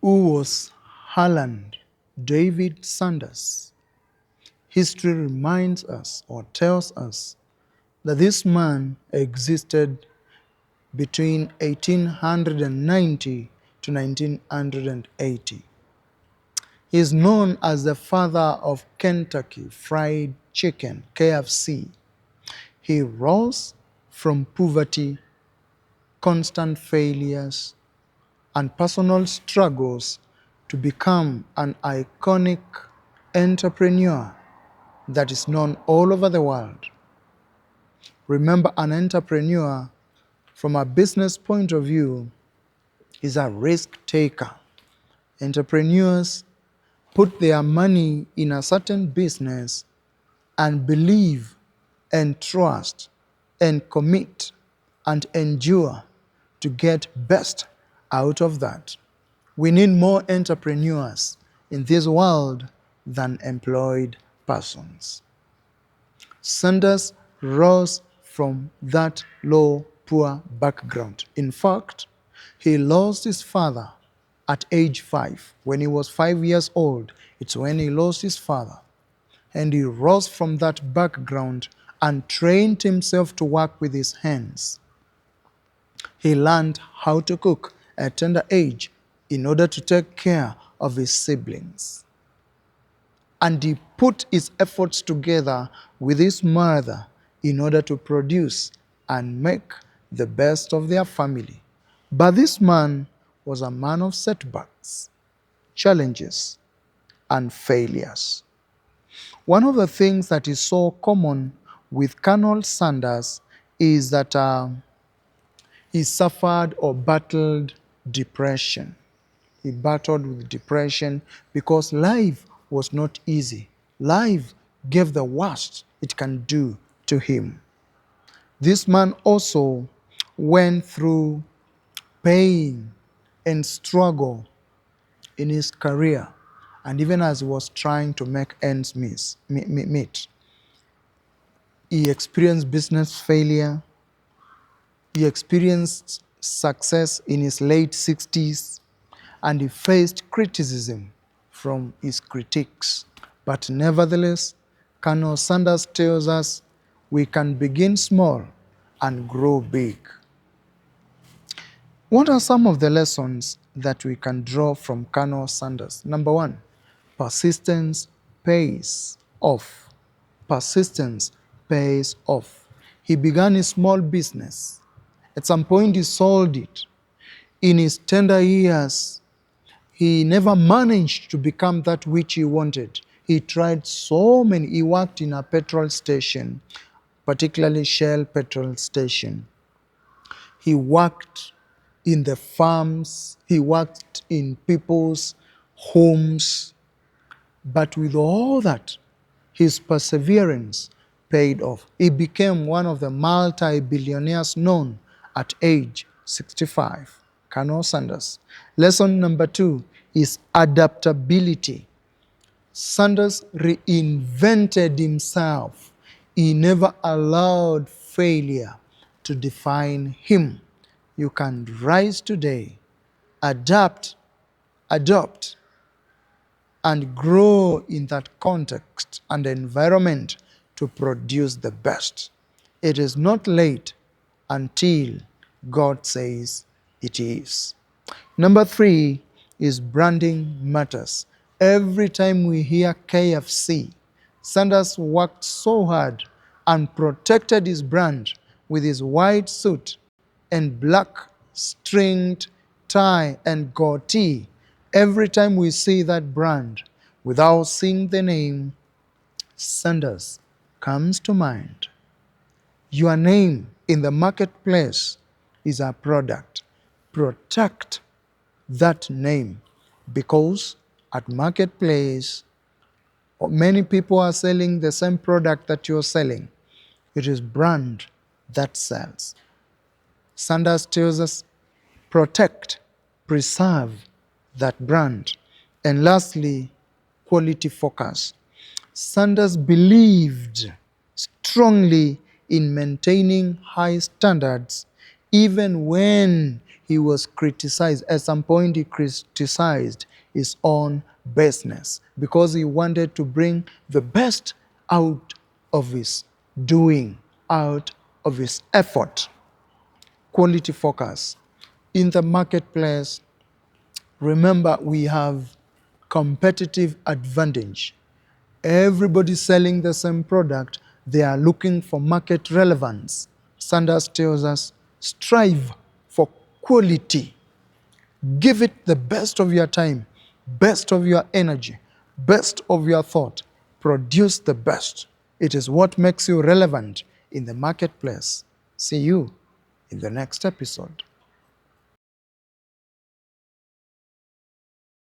Who was Harland David Sanders? History reminds us or tells us that this man existed between 1890 to 1980. He is known as the father of Kentucky Fried Chicken, KFC. He rose from poverty, constant failures, and personal struggles to become an iconic entrepreneur that is known all over the world. Remember, an entrepreneur, from a business point of view, is a risk taker. Entrepreneurs put their money in a certain business and believe and trust and commit and endure to get best out of that. We need more entrepreneurs in this world than employed persons. Sanders rose from that low, poor background. In fact, he lost his father at age 5. When he was 5 years old, it's when he lost his father. And he rose from that background and trained himself to work with his hands. He learned how to cook at a tender age in order to take care of his siblings. And he put his efforts together with his mother in order to produce and make the best of their family. But this man was a man of setbacks, challenges, and failures. One of the things that is so common with Colonel Sanders is that he suffered or battled depression. He battled with depression because life was not easy. Life gave the worst it can do to him. This man also went through pain and struggle in his career, and even as he was trying to make ends meet. He experienced business failure. He experienced success in his late 60s, and he faced criticism from his critics. But nevertheless, Colonel Sanders tells us we can begin small and grow big. What are some of the lessons that we can draw from Colonel Sanders? Number 1, persistence pays off. Persistence pays off. He began a small business. At some point, he sold it. In his tender years, he never managed to become that which he wanted. He tried so many. He worked in a petrol station, particularly Shell petrol station. He worked in the farms. He worked in people's homes. But with all that, his perseverance paid off. He became one of the multi-billionaires known at age 65. Colonel Sanders. Lesson number 2 is adaptability. Sanders reinvented himself. He never allowed failure to define him. You can rise today, adapt, adopt, and grow in that context and environment to produce the best. It is not late until God says it is. Number 3 is branding matters. Every time we hear KFC, Sanders worked so hard and protected his brand with his white suit and black stringed tie and goatee. Every time we see that brand, without seeing the name, Sanders comes to mind. Your name in the marketplace is a product. Protect that name, because at marketplace, many people are selling the same product that you're selling. It is brand that sells. Sanders tells us, protect, preserve that brand. And lastly, quality focus. Sanders believed strongly in maintaining high standards even when he was criticized. At some point, he criticized his own business because he wanted to bring the best out of his doing, out of his effort. Quality focus. In the marketplace, remember we have competitive advantage. Everybody selling the same product, they are looking for market relevance. Sanders tells us, strive for quality. Give it the best of your time, best of your energy, best of your thought. Produce the best. It is what makes you relevant in the marketplace. See you in the next episode.